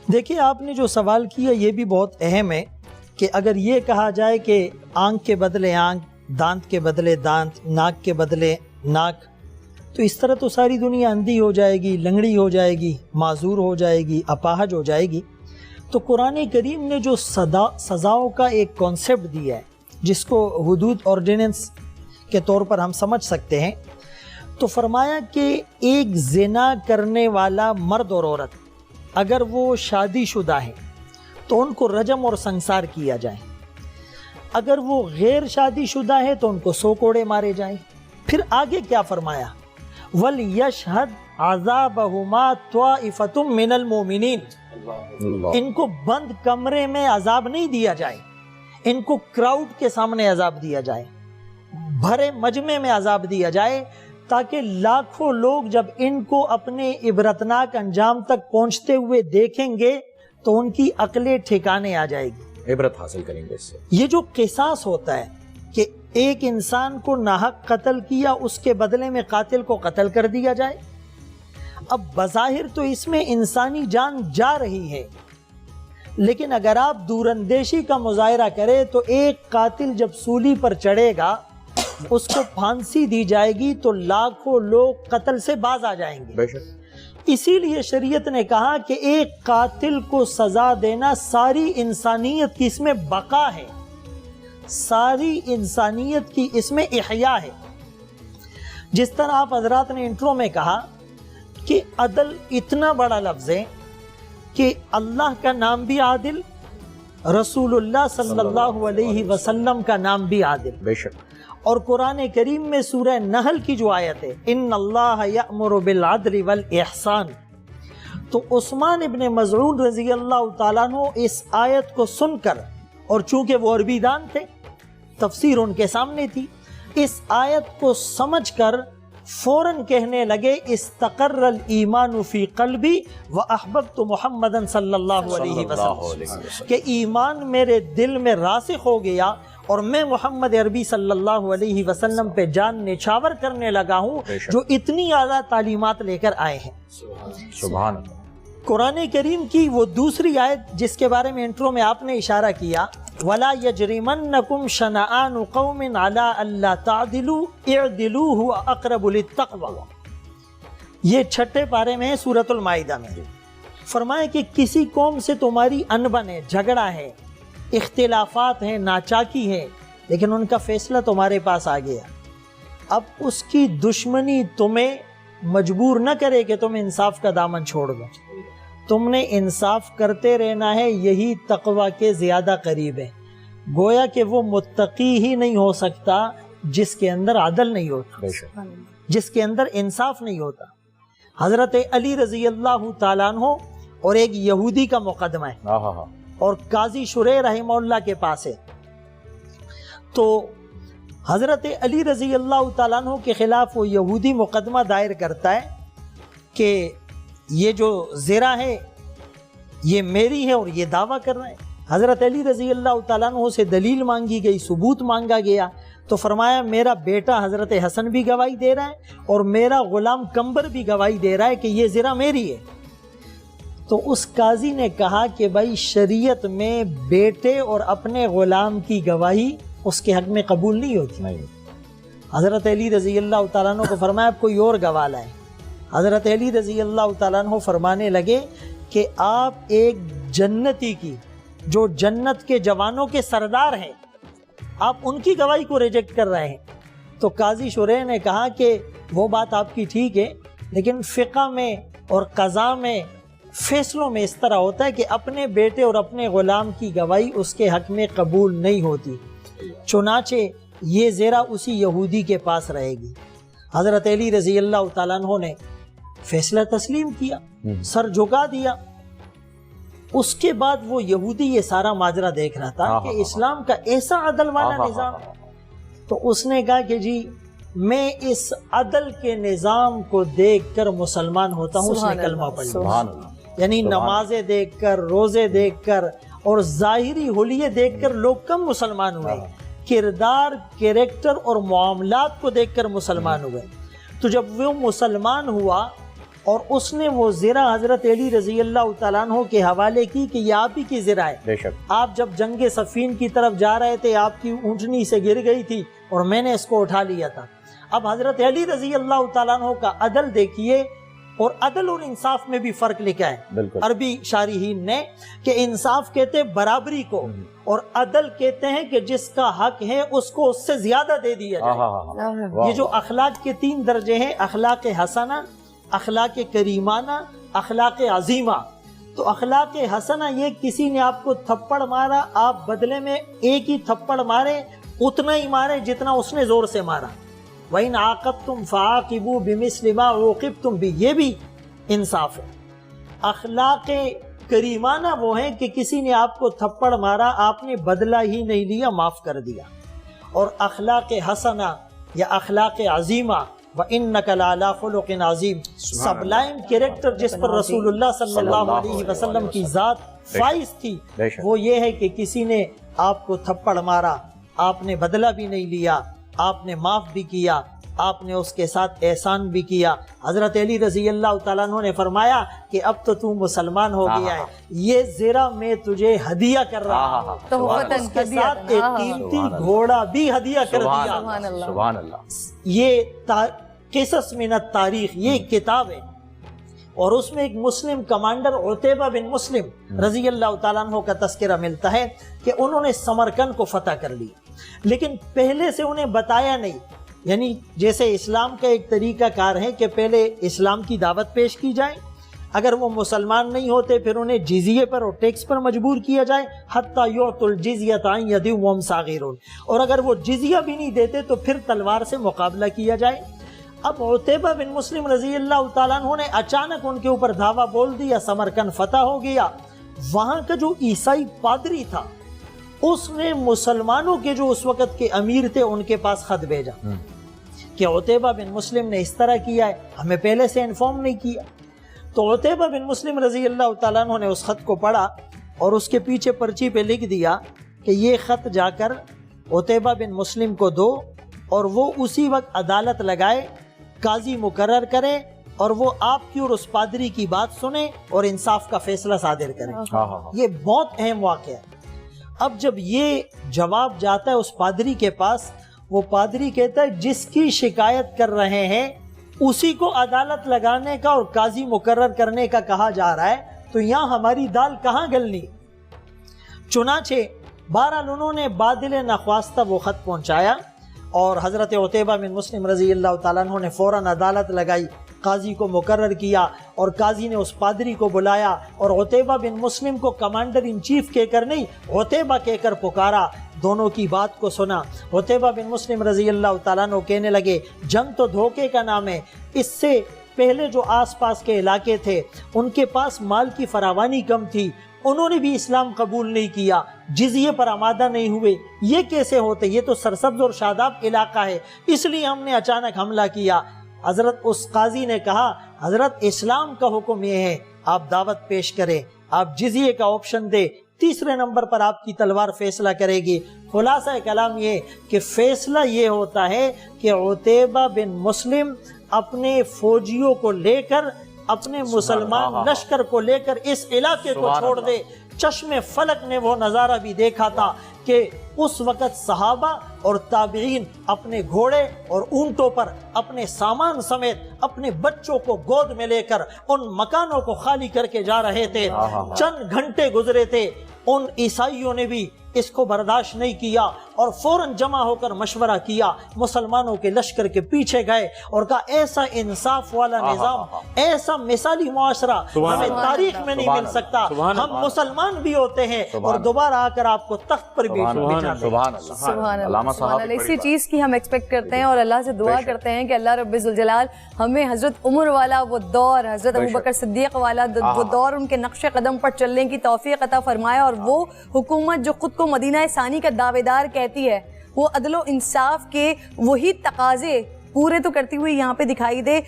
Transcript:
دیکھیے آپ نے جو سوال کیا یہ بھی بہت اہم ہے کہ اگر یہ کہا جائے کہ آنکھ کے بدلے آنکھ، دانت کے بدلے دانت، ناک کے بدلے ناک، تو اس طرح تو ساری دنیا اندھی ہو جائے گی، لنگڑی ہو جائے گی، معذور ہو جائے گی، اپاہج ہو جائے گی۔ تو قرآن کریم نے جو سزاؤں کا ایک کانسیپٹ دیا ہے جس کو حدود آرڈیننس کے طور پر ہم سمجھ سکتے ہیں، تو فرمایا کہ ایک زنا کرنے والا مرد اور عورت اگر وہ شادی شدہ ہے تو ان کو رجم اور سنسار کیا جائے، اگر وہ غیر شادی شدہ ہے تو ان کو 100 کوڑے مارے جائیں۔ پھر آگے کیا فرمایا؟ وَلْيَشْهَدْ عَذَابَهُمَا طَائِفَةٌ مِّنَ الْمُؤْمِنِينَ، ان کو بند کمرے میں عذاب نہیں دیا جائے، ان کو کراؤڈ کے سامنے عذاب دیا جائے، بھرے مجمع میں عذاب دیا جائے، تاکہ لاکھوں لوگ جب ان کو اپنے عبرتناک انجام تک پہنچتے ہوئے دیکھیں گے تو ان کی عقلیں ٹھکانے آ جائے گی، عبرت حاصل کریں گے اس سے۔ یہ جو قصاص ہوتا ہے کہ ایک انسان کو ناحق قتل کیا، اس کے بدلے میں قاتل کو قتل کر دیا جائے، اب بظاہر تو اس میں انسانی جان جا رہی ہے، لیکن اگر آپ دور اندیشی کا مظاہرہ کریں تو ایک قاتل جب سولی پر چڑھے گا، اس کو پھانسی دی جائے گی تو لاکھوں لوگ قتل سے باز آ جائیں گے۔ اسی لیے شریعت نے کہا کہ ایک قاتل کو سزا دینا ساری انسانیت کی اس میں بقا ہے، ساری انسانیت کی اس میں احیاء ہے۔ جس طرح آپ حضرات نے انٹرو میں کہا کہ عدل اتنا بڑا لفظ ہے کہ اللہ کا نام بھی عادل، رسول اللہ صلی اللہ علیہ وسلم کا نام بھی عادل، بے شک۔ اور قرآن کریم میں سورہ نحل کی جو آیت ہے ان اللہ یأمر بالعدل والاحسان، تو عثمان ابن مظعون رضی اللہ تعالیٰ عنہ اس آیت کو سن کر، اور چونکہ وہ عربی دان تھے، تفسیر ان کے سامنے تھی، اس آیت کو سمجھ کر فوراً کہنے لگے استقر الایمان فی قلبی واحببت محمدا صلی اللہ علیہ وسلم، کہ ایمان میرے دل میں راسخ ہو گیا اور میں محمد عربی صلی اللہ علیہ وسلم پہ جان نچھاور کرنے لگا ہوں جو اتنی اعلیٰ تعلیمات لے کر آئے ہیں۔ سبحان اللہ۔ قرآن کریم کی وہ دوسری آیت جس کے بارے میں انٹرو میں آپ نے اشارہ کیا، وَلَا يَجْرِمَنَّكُمْ شَنَآنُ قَوْمٍ عَلَىٰ أَلَّا تَعْدِلُوا اعْدِلُوا هُوَ أَقْرَبُ لِلتَّقْوَىٰ، یہ 6 پارے میں ہے سورۃ المائدہ میں۔ فرمایا کہ کسی قوم سے تمہاری انبن ہے، جھگڑا ہے، اختلافات ہیں، ناچاکی ہے، لیکن ان کا فیصلہ تمہارے پاس آ گیا، اب اس کی دشمنی تمہیں مجبور نہ کرے کہ تم انصاف کا دامن چھوڑ دو، تم نے انصاف کرتے رہنا ہے، یہی تقوی کے زیادہ قریب ہے۔ گویا کہ وہ متقی ہی نہیں ہو سکتا جس کے اندر عدل نہیں ہوتا، جس کے اندر انصاف نہیں ہوتا۔ حضرت علی رضی اللہ تعالیٰ عنہ اور ایک یہودی کا مقدمہ ہے، اور قاضی شریح رحمہ اللہ کے پاس ہے، تو حضرت علی رضی اللہ تعالیٰ عنہ کے خلاف وہ یہودی مقدمہ دائر کرتا ہے کہ یہ جو زرہ ہے یہ میری ہے اور یہ دعویٰ کر رہا ہے۔ حضرت علی رضی اللہ تعالیٰ عنہ سے دلیل مانگی گئی، ثبوت مانگا گیا، تو فرمایا میرا بیٹا حضرت حسن بھی گواہی دے رہا ہے اور میرا غلام کمبر بھی گواہی دے رہا ہے کہ یہ زرہ میری ہے۔ تو اس قاضی نے کہا کہ بھائی شریعت میں بیٹے اور اپنے غلام کی گواہی اس کے حق میں قبول نہیں ہوتی۔ حضرت علی رضی اللہ تعالیٰ عنہ کو فرمایا اب کوئی اور گواہ لائیں۔ حضرت علی رضی اللہ تعالیٰ عنہ فرمانے لگے کہ آپ ایک جنتی کی، جو جنت کے جوانوں کے سردار ہیں، آپ ان کی گواہی کو ریجیکٹ کر رہے ہیں۔ تو قاضی شریح نے کہا کہ وہ بات آپ کی ٹھیک ہے، لیکن فقہ میں اور قضاء میں، فیصلوں میں اس طرح ہوتا ہے کہ اپنے بیٹے اور اپنے غلام کی گواہی اس کے حق میں قبول نہیں ہوتی، چنانچہ یہ زرہ اسی یہودی کے پاس رہے گی۔ حضرت علی رضی اللہ تعالیٰ عنہ نے فیصلہ تسلیم کیا، سر جھکا دیا۔ اس کے بعد وہ یہودی یہ سارا ماجرا دیکھ رہا تھا کہ اسلام کا ایسا عدل والا نظام، تو اس نے کہا کہ جی میں اس عدل کے نظام کو دیکھ کر مسلمان ہوتا ہوں۔ اس نے کلمہ پڑھ لیا، یعنی نمازیں دیکھ کر، روزے دیکھ کر اور ظاہری حلیے دیکھ کر لوگ کم مسلمان ہوئے، کردار، کریکٹر اور معاملات کو دیکھ کر مسلمان ہوئے۔ تو جب وہ مسلمان ہوا اور اس نے وہ زرہ حضرت علی رضی اللہ تعالیٰ عنہ کے حوالے کی کہ یہ آپ ہی کی زرہ ہے. بے شک. آپ جب جنگ صفین کی طرف جا رہے تھے آپ کی اونٹنی سے گر گئی تھی اور میں نے اس کو اٹھا لیا تھا. اب حضرت علی رضی اللہ تعالیٰ عنہ کا عدل دیکھیے، اور عدل اور انصاف میں بھی فرق لکھا ہے عربی شارحین نے کہ انصاف کہتے ہیں برابری کو، اور عدل کہتے ہیں کہ جس کا حق ہے اس کو اس سے زیادہ دے دیا جائے. یہ جو اخلاق کے 3 درجے ہیں، اخلاق حسنہ، اخلاق کریمانہ، اخلاق عظیمہ. تو اخلاق حسنہ یہ کسی نے آپ کو تھپڑ مارا، آپ بدلے میں ایک ہی تھپڑ مارے، اتنا ہی مارے جتنا اس نے زور سے مارا. وَإِنْ عَاقَبْتُمْ فَعَاقِبُوا بِمِثْلِ مَا عُوقِبْتُمْ بِهِ، یہ بھی انصاف ہے. اخلاق کریمانہ وہ ہیں کہ کسی نے آپ کو تھپڑ مارا، آپ نے بدلہ ہی نہیں لیا، معاف کر دیا. اور اخلاق حسنہ یا اخلاق عظیمہ وَإِنَّكَ لَعَلَىٰ خُلُقٍ عَظِيمٍ، سبلائم کریکٹر جس پر رسول اللہ صلی اللہ علیہ وسلم کی ذات فائز تھی، وہ یہ ہے کہ کسی نے آپ کو تھپڑ مارا، آپ نے بدلہ بھی نہیں لیا، آپ نے معاف بھی کیا، آپ نے اس کے ساتھ احسان بھی کیا. حضرت علی رضی اللہ تعالیٰ عنہ نے فرمایا کہ اب تو مسلمان ہو گیا ہے، یہ زرہ میں تجھے ہدیہ کر رہا ہوں، اور اس کے ساتھ ایک قیمتی گھوڑا بھی ہدیہ کر دیا. سبحان اللہ. یہ قصص من التاریخ، یہ کتاب ہے، اور اس میں ایک مسلم کمانڈر عتیبہ بن مسلم رضی اللہ تعالیٰ عنہ کا تذکرہ ملتا ہے کہ انہوں نے سمرقند کو فتح کر لی، لیکن پہلے سے انہیں بتایا نہیں. یعنی جیسے اسلام کا ایک طریقہ کار ہے کہ پہلے اسلام کی دعوت پیش کی جائے، اگر وہ مسلمان نہیں ہوتے پھر انہیں جزیے پر اور ٹیکس پر مجبور کیا جائے، حتی یعطوا الجزیۃ عن ید وہم صاغرون، اور اگر وہ جزیہ بھی نہیں دیتے تو پھر تلوار سے مقابلہ کیا جائے. اب عتیبہ بن مسلم رضی اللہ تعالیٰ عنہ نے اچانک ان کے اوپر دھاوا بول دیا، سمرقند فتح ہو گیا. وہاں کا جو عیسائی پادری تھا اس نے مسلمانوں کے جو اس وقت کے امیر تھے ان کے پاس خط بھیجا کہ عتیبہ بن مسلم نے اس طرح کیا ہے، ہمیں پہلے سے انفارم نہیں کیا. تو عتیبہ بن مسلم رضی اللہ تعالیٰ عنہ نے اس خط کو پڑھا اور اس کے پیچھے پرچی پہ لکھ دیا کہ یہ خط جا کر عتیبہ بن مسلم کو دو، اور وہ اسی وقت عدالت لگائے، قاضی مقرر کرے، اور وہ آپ کی اور اس پادری کی بات سنے اور انصاف کا فیصلہ صادر کرے. یہ بہت اہم واقعہ ہے. اب جب یہ جواب جاتا ہے اس پادری کے پاس، وہ پادری کہتا ہے جس کی شکایت کر رہے ہیں اسی کو عدالت لگانے کا اور قاضی مقرر کرنے کا کہا جا رہا ہے، تو یہاں ہماری دال کہاں گلنی. چنانچہ بہرحال انہوں نے بادل نخواستہ وہ خط پہنچایا، اور حضرت عتیبہ بن مسلم رضی اللہ تعالیٰ عنہ نے فوراً عدالت لگائی، قاضی کو مقرر کیا، اور قاضی نے اس پادری کو بلایا اور عتیبہ بن مسلم کو کمانڈر ان چیف کہہ کر نہیں، عتیبہ کہہ کر پکارا. دونوں کی بات کو سنا. عتیبہ بن مسلم رضی اللہ تعالیٰ عنہ کہنے لگے جنگ تو دھوکے کا نام ہے، اس سے پہلے جو آس پاس کے علاقے تھے ان کے پاس مال کی فراوانی کم تھی، انہوں نے بھی اسلام قبول نہیں کیا، جزیے پر آمادہ نہیں ہوئے، یہ کیسے ہوتے؟ یہ تو سرسبز اور شاداب علاقہ ہے، اس لیے ہم نے اچانک حملہ کیا. حضرت اس قاضی نے کہا حضرت اسلام کا حکم یہ ہے آپ دعوت پیش کریں، آپ جزیے کا آپشن دے، تیسرے نمبر پر آپ کی تلوار فیصلہ کرے گی. خلاصہ کلام یہ کہ فیصلہ یہ ہوتا ہے کہ عتیبہ بن مسلم اپنے فوجیوں کو لے کر، اپنے مسلمان لشکر کو لے کر اس علاقے کو چھوڑ دے. چشم فلک نے وہ نظارہ بھی دیکھا تھا کہ اس وقت صحابہ اور تابعین اپنے گھوڑے اور اونٹوں پر اپنے سامان سمیت اپنے بچوں کو گود میں لے کر ان مکانوں کو خالی کر کے جا رہے تھے. چند گھنٹے گزرے تھے، ان عیسائیوں نے بھی اس کو برداشت نہیں کیا اور فوراً جمع ہو کر مشورہ کیا، مسلمانوں کے لشکر کے پیچھے گئے اور کہا ایسا انصاف والا نظام، ایسا مثالی معاشرہ ہمیں تاریخ میں نہیں مل سکتا. ہم مسلمان بھی ہوتے ہیں اور دوبارہ آ کر آپ کو تخت پر بھی سبحان اللہ. اسی چیز کی ہم ایکسپیکٹ کرتے ہیں اور اللہ سے دعا کرتے ہیں کہ اللہ رب ذوالجلال ہمیں حضرت عمر والا وہ دور، حضرت ابوبکر صدیق والا وہ دور، ان کے نقش قدم پر چلنے کی توفیق عطا فرمائے، اور وہ حکومت جو خود کو مدینہ ثانی کا دعوے دار کہتی ہے، وہ عدل و انصاف کے وہی تقاضے پورے تو کرتی ہوئی یہاں پہ دکھائی دے.